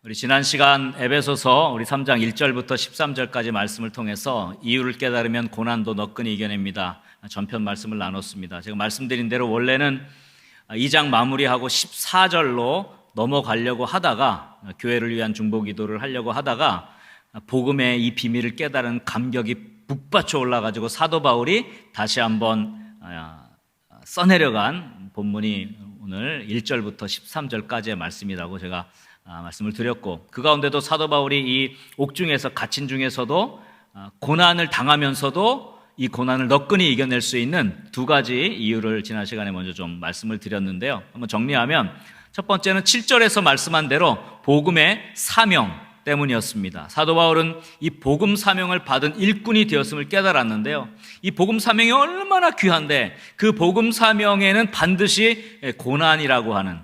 우리 지난 시간 에베소서 우리 3장 1절부터 13절까지 말씀을 통해서 이유를 깨달으면 고난도 너끈히 이겨냅니다. 전편 말씀을 나눴습니다. 제가 말씀드린 대로 원래는 2장 마무리하고 14절로 넘어가려고 하다가 교회를 위한 중보기도를 하려고 하다가 복음의 이 비밀을 깨달은 감격이 북받쳐 올라가지고 사도 바울이 다시 한번 써내려간 본문이 오늘 1절부터 13절까지의 말씀이라고 제가 말씀을 드렸고, 그 가운데도 사도 바울이 이 옥중에서 갇힌 중에서도 고난을 당하면서도 이 고난을 너끈히 이겨낼 수 있는 두 가지 이유를 지난 시간에 먼저 좀 말씀을 드렸는데요. 한번 정리하면 첫 번째는 7절에서 말씀한 대로 복음의 사명 때문이었습니다. 사도 바울은 이 복음 사명을 받은 일꾼이 되었음을 깨달았는데요. 이 복음 사명이 얼마나 귀한데 그 복음 사명에는 반드시 고난이라고 하는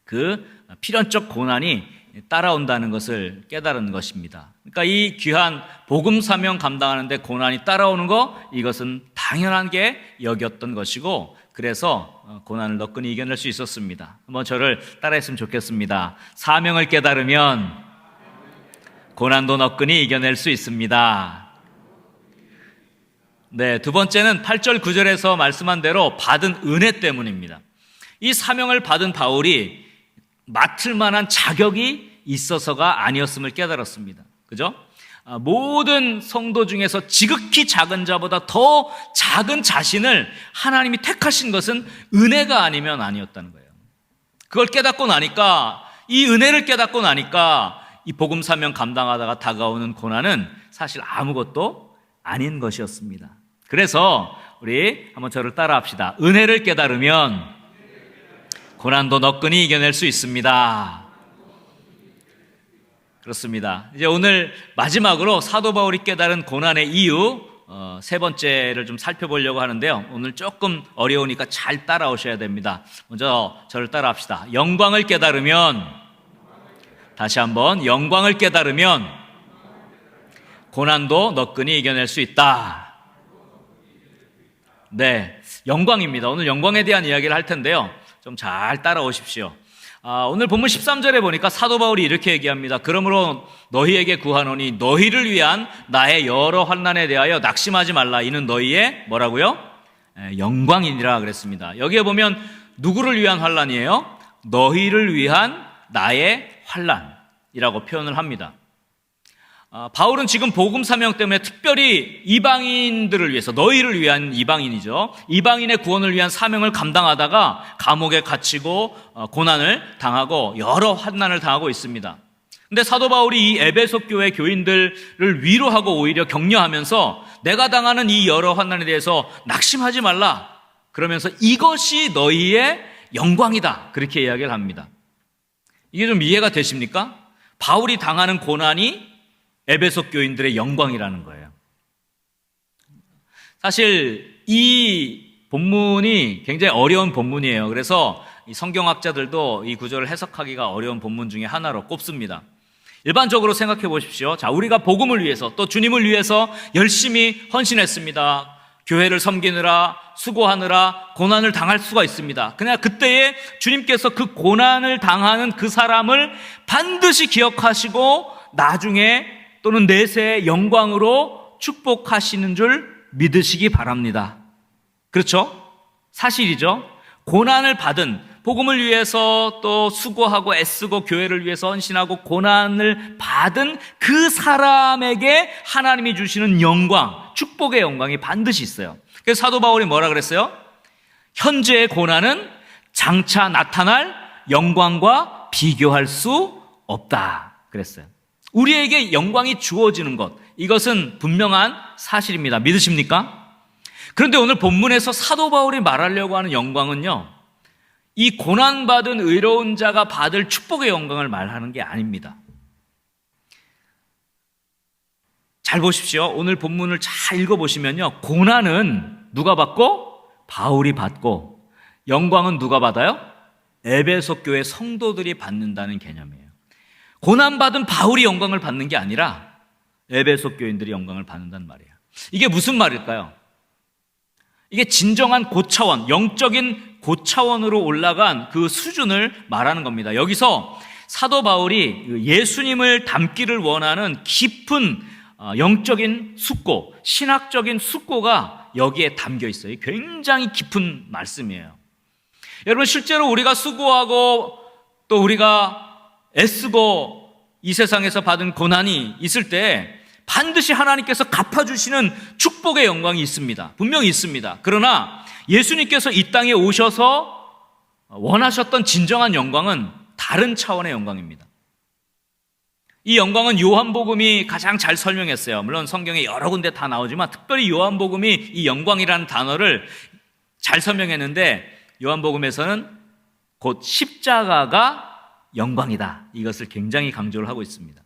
그 필연적 고난이 따라온다는 것을 깨달은 것입니다. 그러니까 이 귀한 복음 사명 감당하는데 고난이 따라오는 거, 이것은 당연하게 여겼던 것이고, 그래서 고난을 너끈히 이겨낼 수 있었습니다. 한번 저를 따라했으면 좋겠습니다. 사명을 깨달으면 고난도 너끈히 이겨낼 수 있습니다. 네, 두 번째는 8절 9절에서 말씀한 대로 받은 은혜 때문입니다. 이 사명을 받은 바울이 맡을 만한 자격이 있어서가 아니었음을 깨달았습니다. 그죠? 모든 성도 중에서 지극히 작은 자보다 더 작은 자신을 하나님이 택하신 것은 은혜가 아니면 아니었다는 거예요. 그걸 깨닫고 나니까, 이 은혜를 깨닫고 나니까 이 복음 사명 감당하다가 다가오는 고난은 사실 아무것도 아닌 것이었습니다. 그래서 우리 한번 저를 따라합시다. 은혜를 깨달으면 고난도 너끈히 이겨낼 수 있습니다. 그렇습니다. 이제 오늘 마지막으로 사도 바울이 깨달은 고난의 이유 세 번째를 좀 살펴보려고 하는데요. 오늘 조금 어려우니까 잘 따라오셔야 됩니다. 먼저 저를 따라합시다. 영광을 깨달으면, 다시 한번, 영광을 깨달으면 고난도 너끈히 이겨낼 수 있다. 네, 영광입니다. 오늘 영광에 대한 이야기를 할 텐데요. 좀 잘 따라오십시오. 오늘 본문 13절에 보니까 사도 바울이 이렇게 얘기합니다. 그러므로 너희에게 구하노니 너희를 위한 나의 여러 환난에 대하여 낙심하지 말라. 이는 너희의 뭐라고요? 영광이니라 그랬습니다. 여기에 보면 누구를 위한 환난이에요? 너희를 위한 나의 환난이라고 표현을 합니다. 바울은 지금 복음 사명 때문에 특별히 이방인들을 위해서, 너희를 위한 이방인이죠, 이방인의 구원을 위한 사명을 감당하다가 감옥에 갇히고 고난을 당하고 여러 환난을 당하고 있습니다. 근데 사도 바울이 이 에베소 교회 교인들을 위로하고 오히려 격려하면서 내가 당하는 이 여러 환난에 대해서 낙심하지 말라, 그러면서 이것이 너희의 영광이다, 그렇게 이야기를 합니다. 이게 좀 이해가 되십니까? 바울이 당하는 고난이 에베소 교인들의 영광이라는 거예요. 사실 이 본문이 굉장히 어려운 본문이에요. 그래서 이 성경학자들도 이 구절을 해석하기가 어려운 본문 중에 하나로 꼽습니다. 일반적으로 생각해 보십시오. 자, 우리가 복음을 위해서, 또 주님을 위해서 열심히 헌신했습니다. 교회를 섬기느라, 수고하느라 고난을 당할 수가 있습니다. 그러나 그때에 주님께서 그 고난을 당하는 그 사람을 반드시 기억하시고 나중에 또는 내세의 영광으로 축복하시는 줄 믿으시기 바랍니다. 그렇죠? 사실이죠. 고난을 받은, 복음을 위해서 또 수고하고 애쓰고 교회를 위해서 헌신하고 고난을 받은 그 사람에게 하나님이 주시는 영광, 축복의 영광이 반드시 있어요. 그래서 사도 바울이 뭐라 그랬어요? 현재의 고난은 장차 나타날 영광과 비교할 수 없다 그랬어요. 우리에게 영광이 주어지는 것, 이것은 분명한 사실입니다. 믿으십니까? 그런데 오늘 본문에서 사도 바울이 말하려고 하는 영광은요, 이 고난받은 의로운 자가 받을 축복의 영광을 말하는 게 아닙니다. 잘 보십시오. 오늘 본문을 잘 읽어보시면요, 고난은 누가 받고? 바울이 받고, 영광은 누가 받아요? 에베소 교회 성도들이 받는다는 개념이에요. 고난받은 바울이 영광을 받는 게 아니라 에베소 교인들이 영광을 받는다는 말이에요. 이게 무슨 말일까요? 이게 진정한 고차원, 영적인 고차원으로 올라간 그 수준을 말하는 겁니다. 여기서 사도 바울이 예수님을 닮기를 원하는 깊은 영적인 숙고, 신학적인 숙고가 여기에 담겨 있어요. 굉장히 깊은 말씀이에요. 여러분, 실제로 우리가 수고하고 또 우리가 애쓰고 이 세상에서 받은 고난이 있을 때 반드시 하나님께서 갚아주시는 축복의 영광이 있습니다. 분명히 있습니다. 그러나 예수님께서 이 땅에 오셔서 원하셨던 진정한 영광은 다른 차원의 영광입니다. 이 영광은 요한복음이 가장 잘 설명했어요. 물론 성경에 여러 군데 다 나오지만 특별히 요한복음이 이 영광이라는 단어를 잘 설명했는데, 요한복음에서는 곧 십자가가 영광이다, 이것을 굉장히 강조를 하고 있습니다.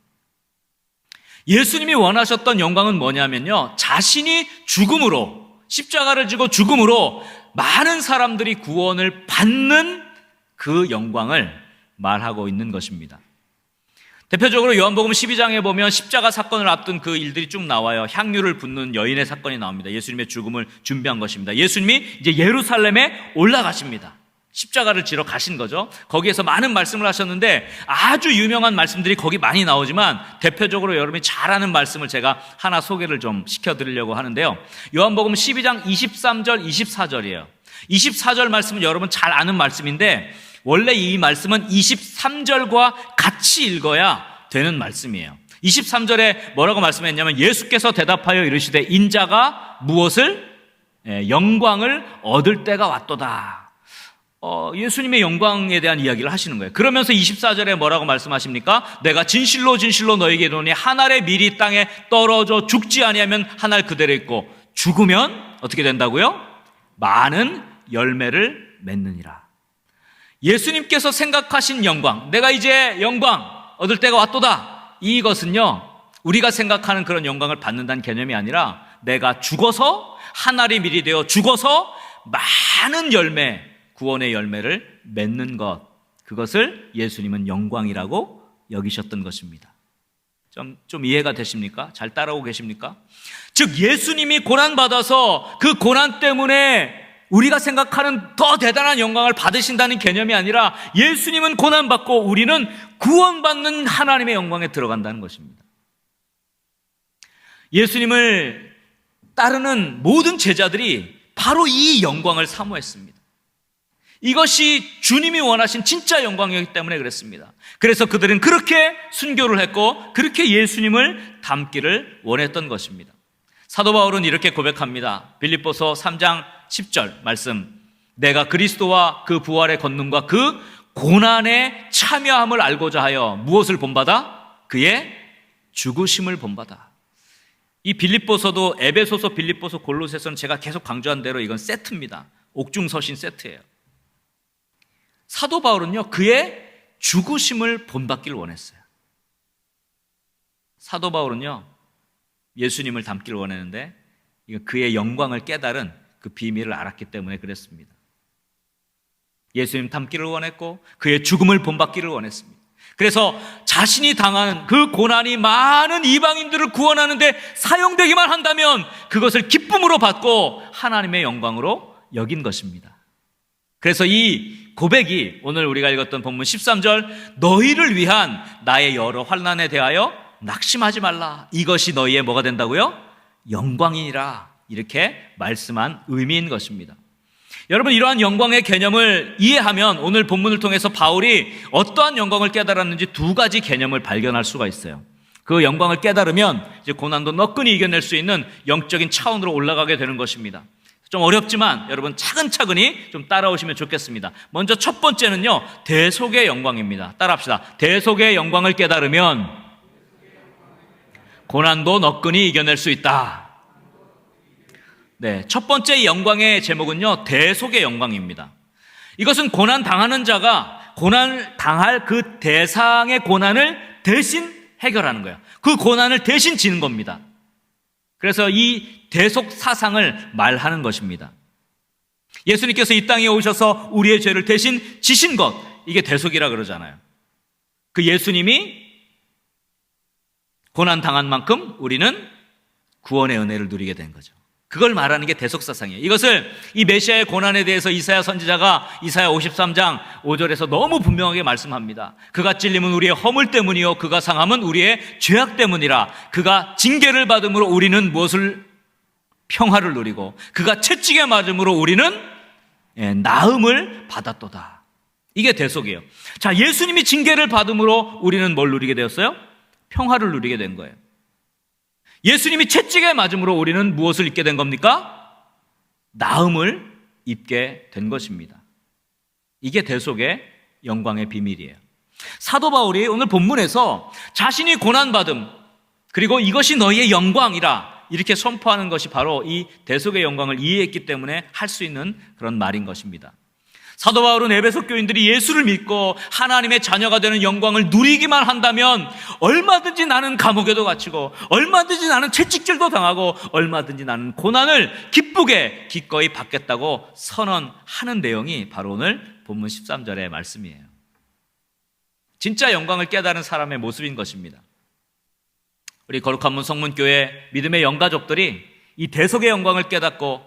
예수님이 원하셨던 영광은 뭐냐면요, 자신이 죽음으로, 십자가를 지고 죽음으로 많은 사람들이 구원을 받는 그 영광을 말하고 있는 것입니다. 대표적으로 요한복음 12장에 보면 십자가 사건을 앞둔 그 일들이 쭉 나와요. 향유를 붓는 여인의 사건이 나옵니다. 예수님의 죽음을 준비한 것입니다. 예수님이 이제 예루살렘에 올라가십니다. 십자가를 지러 가신 거죠. 거기에서 많은 말씀을 하셨는데 아주 유명한 말씀들이 거기 많이 나오지만 대표적으로 여러분이 잘 아는 말씀을 제가 하나 소개를 좀 시켜드리려고 하는데요. 요한복음 12장 23절, 24절이에요. 24절 말씀은 여러분 잘 아는 말씀인데 원래 이 말씀은 23절과 같이 읽어야 되는 말씀이에요. 23절에 뭐라고 말씀했냐면, 예수께서 대답하여 이르시되 인자가 무엇을? 영광을 얻을 때가 왔도다. 예수님의 영광에 대한 이야기를 하시는 거예요. 그러면서 24절에 뭐라고 말씀하십니까? 내가 진실로 진실로 너에게 이르노니 한 알의 밀이 땅에 떨어져 죽지 아니하면 한 알 그대로 있고 죽으면 어떻게 된다고요? 많은 열매를 맺느니라. 예수님께서 생각하신 영광, 내가 이제 영광 얻을 때가 왔도다, 이것은요 우리가 생각하는 그런 영광을 받는다는 개념이 아니라 내가 죽어서 한 알의 밀이 되어 죽어서 많은 열매, 구원의 열매를 맺는 것, 그것을 예수님은 영광이라고 여기셨던 것입니다. 좀 이해가 되십니까? 잘 따라오고 계십니까? 즉 예수님이 고난받아서 그 고난 때문에 우리가 생각하는 더 대단한 영광을 받으신다는 개념이 아니라 예수님은 고난받고 우리는 구원받는 하나님의 영광에 들어간다는 것입니다. 예수님을 따르는 모든 제자들이 바로 이 영광을 사모했습니다. 이것이 주님이 원하신 진짜 영광이었기 때문에 그랬습니다. 그래서 그들은 그렇게 순교를 했고 그렇게 예수님을 닮기를 원했던 것입니다. 사도 바울은 이렇게 고백합니다. 빌립보서 3장 10절 말씀, 내가 그리스도와 그 부활의 권능과 그 고난의 참여함을 알고자 하여 무엇을 본받아? 그의 죽으심을 본받아. 이 빌립보서도 에베소서, 빌립보서, 골로새서는 제가 계속 강조한 대로 이건 세트입니다. 옥중서신 세트예요. 사도 바울은요 그의 죽으심을 본받기를 원했어요. 사도 바울은요 예수님을 닮기를 원했는데 그의 영광을 깨달은 그 비밀을 알았기 때문에 그랬습니다. 예수님 닮기를 원했고 그의 죽음을 본받기를 원했습니다. 그래서 자신이 당하는 그 고난이 많은 이방인들을 구원하는데 사용되기만 한다면 그것을 기쁨으로 받고 하나님의 영광으로 여긴 것입니다. 그래서 이 고백이 오늘 우리가 읽었던 본문 13절, 너희를 위한 나의 여러 환난에 대하여 낙심하지 말라, 이것이 너희의 뭐가 된다고요? 영광이니라, 이렇게 말씀한 의미인 것입니다. 여러분, 이러한 영광의 개념을 이해하면 오늘 본문을 통해서 바울이 어떠한 영광을 깨달았는지 두 가지 개념을 발견할 수가 있어요. 그 영광을 깨달으면 이제 고난도 너끈히 이겨낼 수 있는 영적인 차원으로 올라가게 되는 것입니다. 좀 어렵지만 여러분 차근차근히 좀 따라오시면 좋겠습니다. 먼저 첫 번째는요, 대속의 영광입니다. 따라합시다. 대속의 영광을 깨달으면 고난도 너끈히 이겨낼 수 있다. 네, 첫 번째 영광의 제목은요, 대속의 영광입니다. 이것은 고난 당하는 자가 고난을 당할 그 대상의 고난을 대신 해결하는 거예요. 그 고난을 대신 지는 겁니다. 그래서 이 대속 사상을 말하는 것입니다. 예수님께서 이 땅에 오셔서 우리의 죄를 대신 지신 것, 이게 대속이라 그러잖아요. 그 예수님이 고난 당한 만큼 우리는 구원의 은혜를 누리게 된 거죠. 그걸 말하는 게 대속사상이에요. 이것을 이 메시아의 고난에 대해서 이사야 선지자가 이사야 53장 5절에서 너무 분명하게 말씀합니다. 그가 찔림은 우리의 허물 때문이요 그가 상함은 우리의 죄악 때문이라. 그가 징계를 받음으로 우리는 무엇을 평화를 누리고 그가 채찍에 맞음으로 우리는 나음을 받았도다. 이게 대속이에요. 자, 예수님이 징계를 받음으로 우리는 뭘 누리게 되었어요? 평화를 누리게 된 거예요. 예수님이 채찍에 맞음으로 우리는 무엇을 입게 된 겁니까? 나음을 입게 된 것입니다. 이게 대속의 영광의 비밀이에요. 사도 바울이 오늘 본문에서 자신이 고난받음, 그리고 이것이 너희의 영광이라 이렇게 선포하는 것이 바로 이 대속의 영광을 이해했기 때문에 할 수 있는 그런 말인 것입니다. 사도 바울은 에베소 교인들이 예수를 믿고 하나님의 자녀가 되는 영광을 누리기만 한다면 얼마든지 나는 감옥에도 갇히고 얼마든지 나는 채찍질도 당하고 얼마든지 나는 고난을 기쁘게 기꺼이 받겠다고 선언하는 내용이 바로 오늘 본문 13절의 말씀이에요. 진짜 영광을 깨달은 사람의 모습인 것입니다. 우리 거룩한 문 성문교회 믿음의 영가족들이 이 대속의 영광을 깨닫고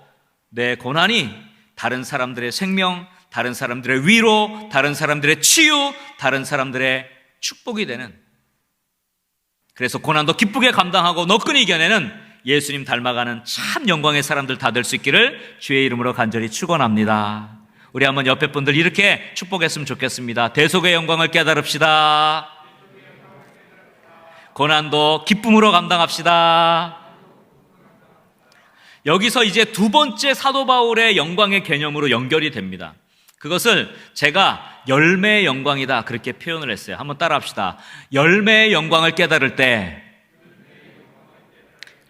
내 고난이 다른 사람들의 생명, 다른 사람들의 위로, 다른 사람들의 치유, 다른 사람들의 축복이 되는, 그래서 고난도 기쁘게 감당하고 너끈히 이겨내는 예수님 닮아가는 참 영광의 사람들 다 될 수 있기를 주의 이름으로 간절히 축원합니다. 우리 한번 옆에 분들 이렇게 축복했으면 좋겠습니다. 대속의 영광을 깨달읍시다. 고난도 기쁨으로 감당합시다. 여기서 이제 두 번째 사도 바울의 영광의 개념으로 연결이 됩니다. 그것을 제가 열매의 영광이다 그렇게 표현을 했어요. 한번 따라합시다. 열매의 영광을 깨달을 때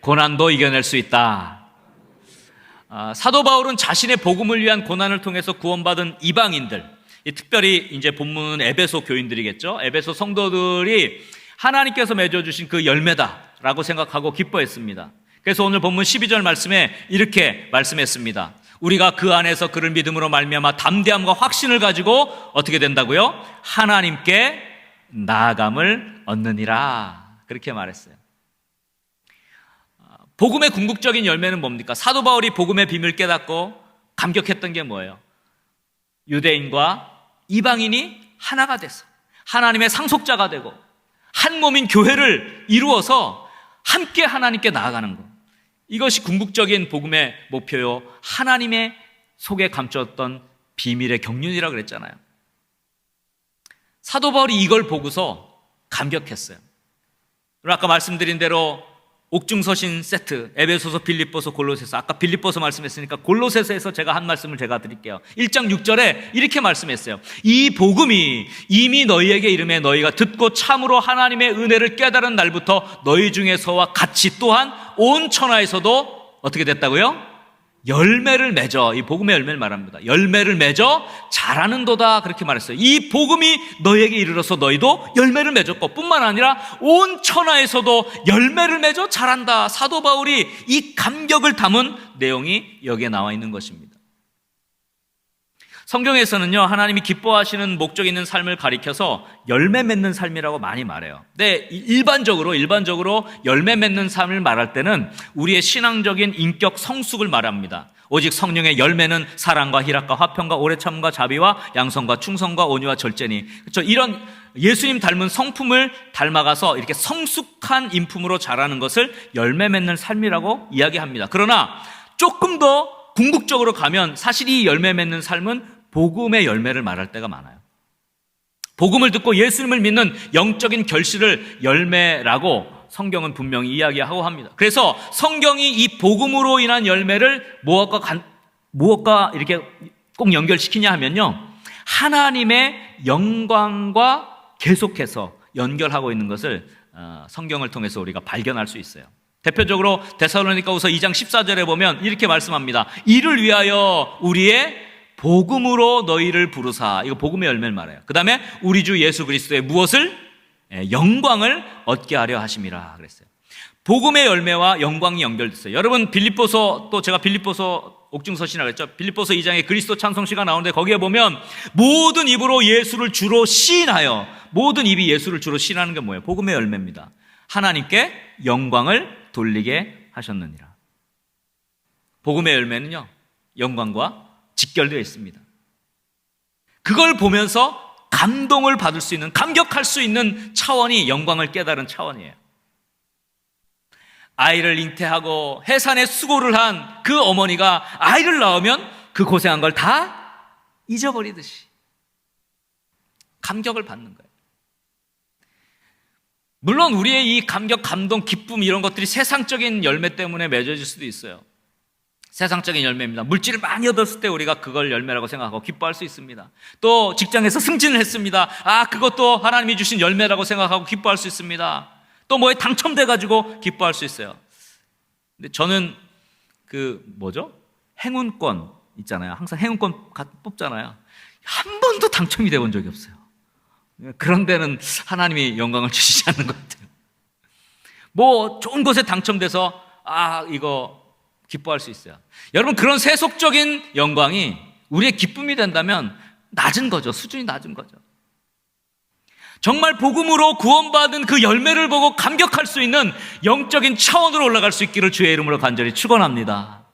고난도 이겨낼 수 있다. 사도 바울은 자신의 복음을 위한 고난을 통해서 구원받은 이방인들, 특별히 이제 본문은 에베소 교인들이겠죠. 에베소 성도들이 하나님께서 맺어주신 그 열매다라고 생각하고 기뻐했습니다. 그래서 오늘 본문 12절 말씀에 이렇게 말씀했습니다. 우리가 그 안에서 그를 믿음으로 말미암아 담대함과 확신을 가지고 어떻게 된다고요? 하나님께 나아감을 얻느니라. 그렇게 말했어요. 복음의 궁극적인 열매는 뭡니까? 사도 바울이 복음의 비밀을 깨닫고 감격했던 게 뭐예요? 유대인과 이방인이 하나가 돼서 하나님의 상속자가 되고 한 몸인 교회를 이루어서 함께 하나님께 나아가는 것. 이것이 궁극적인 복음의 목표요, 하나님의 속에 감췄던 비밀의 경륜이라고 그랬잖아요. 사도 바울이 이걸 보고서 감격했어요. 그리고 아까 말씀드린 대로 옥중서신 세트, 에베소서, 빌립보서, 골로새서, 아까 빌립보서 말씀했으니까 골로새서에서 제가 한 말씀을 제가 드릴게요. 1장 6절에 이렇게 말씀했어요. 이 복음이 이미 너희에게 이름에 너희가 듣고 참으로 하나님의 은혜를 깨달은 날부터 너희 중에서와 같이 또한 온 천하에서도 어떻게 됐다고요? 열매를 맺어, 이 복음의 열매를 말합니다. 열매를 맺어 자라는도다 그렇게 말했어요. 이 복음이 너희에게 이르러서 너희도 열매를 맺었고 뿐만 아니라 온 천하에서도 열매를 맺어 자란다. 사도 바울이 이 감격을 담은 내용이 여기에 나와 있는 것입니다. 성경에서는요, 하나님이 기뻐하시는 목적 있는 삶을 가리켜서 열매 맺는 삶이라고 많이 말해요. 근데 일반적으로 열매 맺는 삶을 말할 때는 우리의 신앙적인 인격 성숙을 말합니다. 오직 성령의 열매는 사랑과 희락과 화평과 오래 참과 자비와 양성과 충성과 온유와 절제니. 그렇죠? 이런 예수님 닮은 성품을 닮아가서 이렇게 성숙한 인품으로 자라는 것을 열매 맺는 삶이라고 이야기합니다. 그러나 조금 더 궁극적으로 가면 사실 이 열매 맺는 삶은 복음의 열매를 말할 때가 많아요. 복음을 듣고 예수님을 믿는 영적인 결실을 열매라고 성경은 분명히 이야기하고 합니다. 그래서 성경이 이 복음으로 인한 열매를 무엇과 이렇게 꼭 연결시키냐 하면요, 하나님의 영광과 계속해서 연결하고 있는 것을 성경을 통해서 우리가 발견할 수 있어요. 대표적으로 데살로니가후서 2장 14절에 보면 이렇게 말씀합니다. 이를 위하여 우리의 복음으로 너희를 부르사. 이거 복음의 열매를 말해요. 그 다음에 우리 주 예수 그리스도의 무엇을? 영광을 얻게 하려 하심이라 그랬어요. 복음의 열매와 영광이 연결됐어요. 여러분 빌립보서, 또 제가 빌립보서 옥중서신이라고 했죠. 빌립보서 2장에 그리스도 찬송시가 나오는데 거기에 보면 모든 입으로 예수를 주로 시인하여, 모든 입이 예수를 주로 시인하는 게 뭐예요? 복음의 열매입니다. 하나님께 영광을 돌리게 하셨느니라. 복음의 열매는요, 영광과 직결되어 있습니다. 그걸 보면서 감동을 받을 수 있는, 감격할 수 있는 차원이 영광을 깨달은 차원이에요. 아이를 잉태하고 해산의 수고를 한 그 어머니가 아이를 낳으면 그 고생한 걸 다 잊어버리듯이 감격을 받는 거예요. 물론 우리의 이 감격, 감동, 기쁨 이런 것들이 세상적인 열매 때문에 맺어질 수도 있어요. 세상적인 열매입니다. 물질을 많이 얻었을 때 우리가 그걸 열매라고 생각하고 기뻐할 수 있습니다. 또 직장에서 승진을 했습니다. 그것도 하나님이 주신 열매라고 생각하고 기뻐할 수 있습니다. 또 뭐에 당첨돼가지고 기뻐할 수 있어요. 근데 저는 행운권 있잖아요. 항상 행운권 뽑잖아요. 한 번도 당첨이 돼본 적이 없어요. 그런 데는 하나님이 영광을 주시지 않는 것 같아요. 뭐 좋은 곳에 당첨돼서 이거 기뻐할 수 있어요. 여러분, 그런 세속적인 영광이 우리의 기쁨이 된다면 낮은 거죠. 수준이 낮은 거죠. 정말 복음으로 구원받은 그 열매를 보고 감격할 수 있는 영적인 차원으로 올라갈 수 있기를 주의 이름으로 간절히 축원합니다.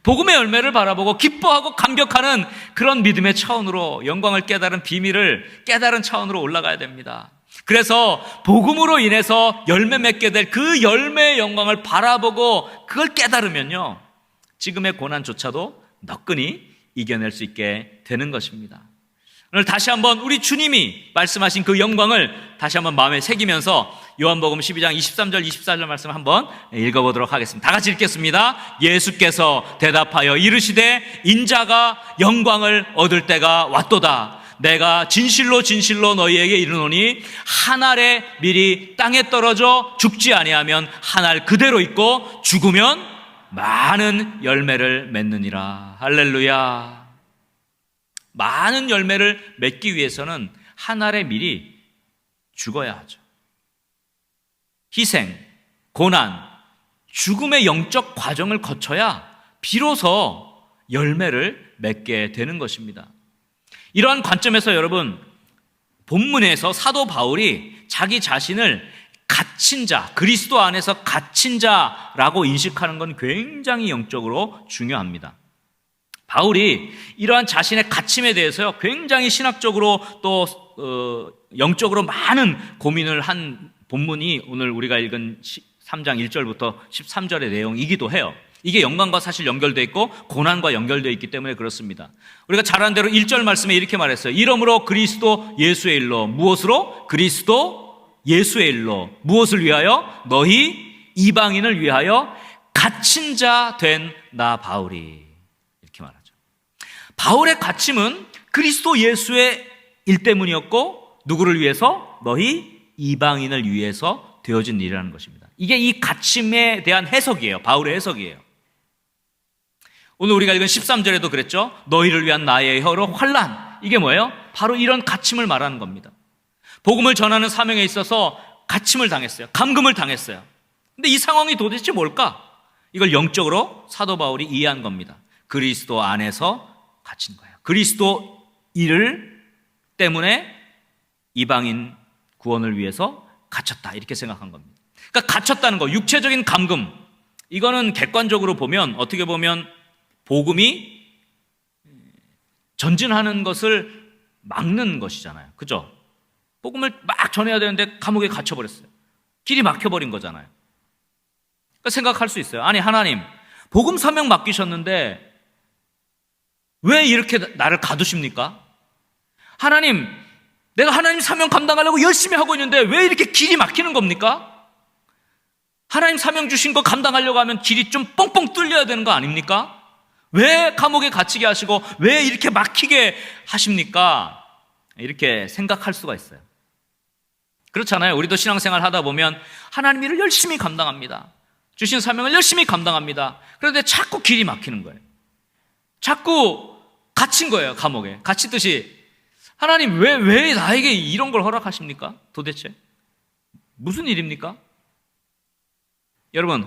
복음의 열매를 바라보고 기뻐하고 감격하는 그런 믿음의 차원으로, 영광을 깨달은 비밀을 깨달은 차원으로 올라가야 됩니다. 그래서 복음으로 인해서 열매 맺게 될 그 열매의 영광을 바라보고 그걸 깨달으면요, 지금의 고난조차도 너끈히 이겨낼 수 있게 되는 것입니다. 오늘 다시 한번 우리 주님이 말씀하신 그 영광을 다시 한번 마음에 새기면서 요한복음 12장 23절 24절 말씀 한번 읽어보도록 하겠습니다. 다 같이 읽겠습니다. 예수께서 대답하여 이르시되 인자가 영광을 얻을 때가 왔도다. 내가 진실로 진실로 너희에게 이르노니 한 알의 밀이 땅에 떨어져 죽지 아니하면 한 알 그대로 있고 죽으면 많은 열매를 맺느니라. 할렐루야. 많은 열매를 맺기 위해서는 한 알의 밀이 죽어야 하죠. 희생, 고난, 죽음의 영적 과정을 거쳐야 비로소 열매를 맺게 되는 것입니다. 이러한 관점에서 여러분, 본문에서 사도 바울이 자기 자신을 갇힌 자, 그리스도 안에서 갇힌 자라고 인식하는 건 굉장히 영적으로 중요합니다. 바울이 이러한 자신의 갇힘에 대해서요, 굉장히 신학적으로 또 영적으로 많은 고민을 한 본문이 오늘 우리가 읽은 3장 1절부터 13절의 내용이기도 해요. 이게 영광과 사실 연결되어 있고 고난과 연결되어 있기 때문에 그렇습니다. 우리가 잘 아는 대로 1절 말씀에 이렇게 말했어요. 이러므로 그리스도 예수의 일로, 무엇으로? 그리스도 예수의 일로, 무엇을 위하여? 너희 이방인을 위하여 갇힌 자 된 나 바울이. 이렇게 말하죠. 바울의 갇힘은 그리스도 예수의 일 때문이었고, 누구를 위해서? 너희 이방인을 위해서 되어진 일이라는 것입니다. 이게 이 갇힘에 대한 해석이에요. 바울의 해석이에요. 오늘 우리가 읽은 13절에도 그랬죠. 너희를 위한 나의 혀로 환난. 이게 뭐예요? 바로 이런 갇힘을 말하는 겁니다. 복음을 전하는 사명에 있어서 갇힘을 당했어요. 감금을 당했어요. 근데 이 상황이 도대체 뭘까? 이걸 영적으로 사도 바울이 이해한 겁니다. 그리스도 안에서 갇힌 거예요. 그리스도 일 때문에 이방인 구원을 위해서 갇혔다, 이렇게 생각한 겁니다. 그러니까 갇혔다는 거, 육체적인 감금, 이거는 객관적으로 보면, 어떻게 보면 복음이 전진하는 것을 막는 것이잖아요. 그죠? 복음을 막 전해야 되는데 감옥에 갇혀버렸어요. 길이 막혀버린 거잖아요. 그러니까 생각할 수 있어요. 아니, 하나님, 복음 사명 맡기셨는데 왜 이렇게 나를 가두십니까? 하나님, 내가 하나님 사명 감당하려고 열심히 하고 있는데 왜 이렇게 길이 막히는 겁니까? 하나님 사명 주신 거 감당하려고 하면 길이 좀 뻥뻥 뚫려야 되는 거 아닙니까? 왜 감옥에 갇히게 하시고 왜 이렇게 막히게 하십니까? 이렇게 생각할 수가 있어요. 그렇잖아요. 우리도 신앙생활 하다 보면 하나님 일을 열심히 감당합니다. 주신 사명을 열심히 감당합니다. 그런데 자꾸 길이 막히는 거예요. 자꾸 갇힌 거예요. 감옥에 갇히듯이. 하나님, 왜 나에게 이런 걸 허락하십니까? 도대체 무슨 일입니까? 여러분,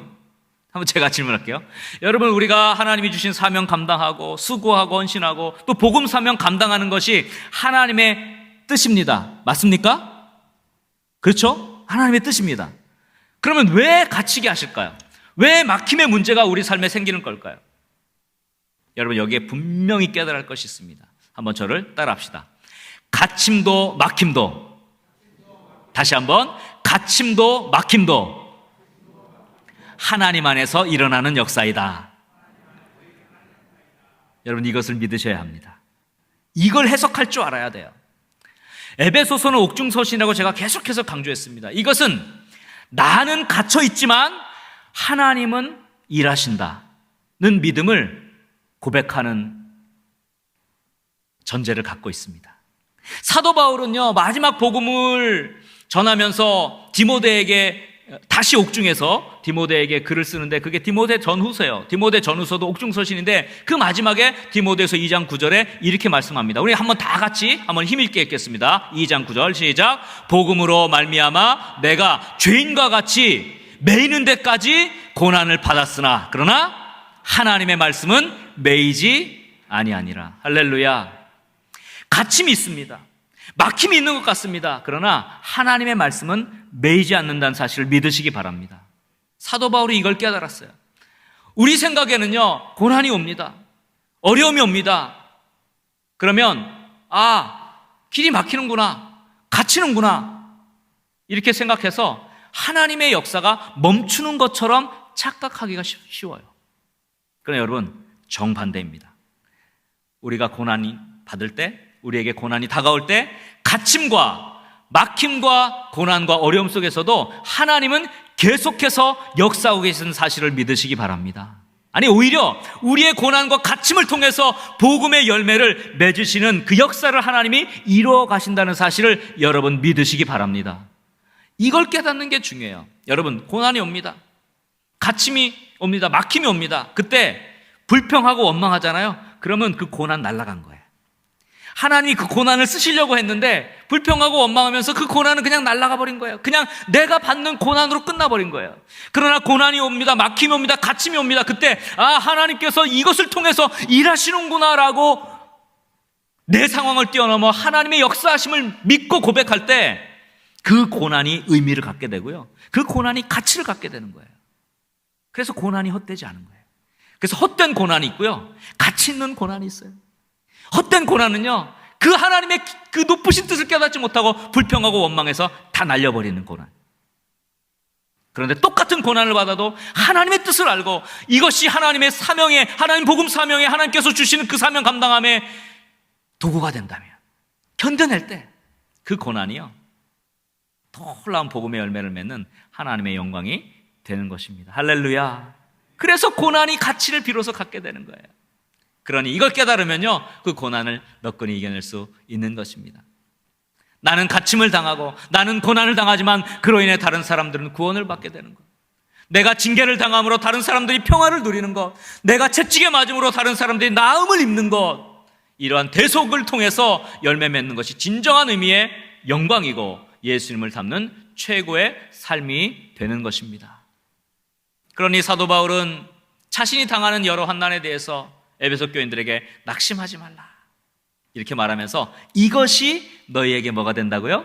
한번 제가 질문할게요. 여러분, 우리가 하나님이 주신 사명 감당하고 수고하고 헌신하고 또 복음 사명 감당하는 것이 하나님의 뜻입니다. 맞습니까? 그렇죠? 하나님의 뜻입니다. 그러면 왜 갇히게 하실까요? 왜 막힘의 문제가 우리 삶에 생기는 걸까요? 여러분, 여기에 분명히 깨달을 할 것이 있습니다. 한번 저를 따라합시다. 갇힘도 막힘도, 다시 한번, 갇힘도 막힘도 하나님 안에서 일어나는 역사이다. 여러분, 이것을 믿으셔야 합니다. 이걸 해석할 줄 알아야 돼요. 에베소서는 옥중서신이라고 제가 계속해서 강조했습니다. 이것은 나는 갇혀 있지만 하나님은 일하신다는 믿음을 고백하는 전제를 갖고 있습니다. 사도 바울은요, 마지막 복음을 전하면서 디모데에게 다시 옥중에서 디모데에게 글을 쓰는데, 그게 디모데 전후서예요. 디모데 전후서도 옥중서신인데 그 마지막에 디모데서 2장 9절에 이렇게 말씀합니다. 우리 한번 다 같이 한번 힘있게 읽겠습니다. 2장 9절 시작. 복음으로 말미암아 내가 죄인과 같이 매이는 데까지 고난을 받았으나 그러나 하나님의 말씀은 매이지 아니하니라. 할렐루야. 갇힘이 있습니다. 막힘이 있는 것 같습니다. 그러나 하나님의 말씀은 매이지 않는다는 사실을 믿으시기 바랍니다. 사도 바울이 이걸 깨달았어요. 우리 생각에는요, 고난이 옵니다. 어려움이 옵니다. 그러면 길이 막히는구나, 갇히는구나, 이렇게 생각해서 하나님의 역사가 멈추는 것처럼 착각하기가 쉬워요. 그러나 여러분, 정반대입니다. 우리가 고난이 받을 때, 우리에게 고난이 다가올 때 갇힘과 막힘과 고난과 어려움 속에서도 하나님은 계속해서 역사하고 계시는 사실을 믿으시기 바랍니다. 아니, 오히려 우리의 고난과 갇힘을 통해서 복음의 열매를 맺으시는 그 역사를 하나님이 이루어 가신다는 사실을 여러분 믿으시기 바랍니다. 이걸 깨닫는 게 중요해요. 여러분, 고난이 옵니다. 갇힘이 옵니다. 막힘이 옵니다. 그때 불평하고 원망하잖아요. 그러면 그 고난 날아간 거예요. 하나님이 그 고난을 쓰시려고 했는데 불평하고 원망하면서 그 고난은 그냥 날아가 버린 거예요. 그냥 내가 받는 고난으로 끝나버린 거예요. 그러나 고난이 옵니다. 막힘이 옵니다. 갇힘이 옵니다. 그때 하나님께서 이것을 통해서 일하시는구나라고 내 상황을 뛰어넘어 하나님의 역사하심을 믿고 고백할 때 그 고난이 의미를 갖게 되고요, 그 고난이 가치를 갖게 되는 거예요. 그래서 고난이 헛되지 않은 거예요. 그래서 헛된 고난이 있고요, 가치 있는 고난이 있어요. 헛된 고난은요, 그 하나님의 그 높으신 뜻을 깨닫지 못하고 불평하고 원망해서 다 날려버리는 고난. 그런데 똑같은 고난을 받아도 하나님의 뜻을 알고 이것이 하나님의 사명에, 하나님 복음 사명에 하나님께서 주시는 그 사명 감당함에 도구가 된다면, 견뎌낼 때 그 고난이요, 놀라운 복음의 열매를 맺는 하나님의 영광이 되는 것입니다. 할렐루야. 그래서 고난이 가치를 비로소 갖게 되는 거예요. 그러니 이걸 깨달으면요, 그 고난을 너끈히 이겨낼 수 있는 것입니다. 나는 갇힘을 당하고 나는 고난을 당하지만 그로 인해 다른 사람들은 구원을 받게 되는 것, 내가 징계를 당함으로 다른 사람들이 평화를 누리는 것, 내가 채찍에 맞음으로 다른 사람들이 나음을 입는 것, 이러한 대속을 통해서 열매 맺는 것이 진정한 의미의 영광이고 예수님을 닮는 최고의 삶이 되는 것입니다. 그러니 사도 바울은 자신이 당하는 여러 환난에 대해서 에베소 교인들에게 낙심하지 말라, 이렇게 말하면서 이것이 너희에게 뭐가 된다고요?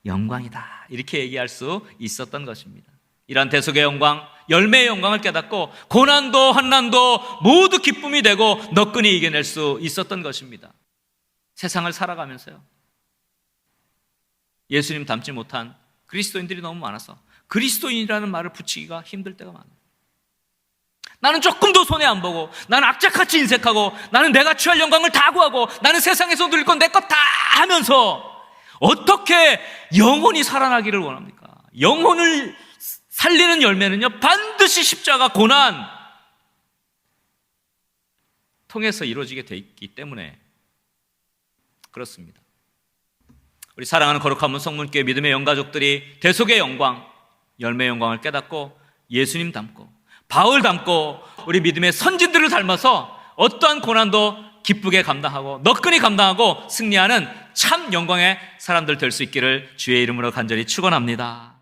영광이다, 이렇게 얘기할 수 있었던 것입니다. 이러한 대속의 영광, 열매의 영광을 깨닫고 고난도 환난도 모두 기쁨이 되고 너끈히 이겨낼 수 있었던 것입니다. 세상을 살아가면서요, 예수님 닮지 못한 그리스도인들이 너무 많아서 그리스도인이라는 말을 붙이기가 힘들 때가 많아요. 나는 조금도 손해 안 보고, 나는 악착같이 인색하고, 나는 내가 취할 영광을 다 구하고, 나는 세상에서 누릴 건 내 것 다 하면서 어떻게 영혼이 살아나기를 원합니까? 영혼을 살리는 열매는요, 반드시 십자가 고난 통해서 이루어지게 돼 있기 때문에 그렇습니다. 우리 사랑하는 거룩한 성문교회 믿음의 영가족들이 대속의 영광, 열매의 영광을 깨닫고 예수님 닮고 바울 닮고 우리 믿음의 선진들을 닮아서 어떠한 고난도 기쁘게 감당하고 너끈히 감당하고 승리하는 참 영광의 사람들 될 수 있기를 주의 이름으로 간절히 축원합니다.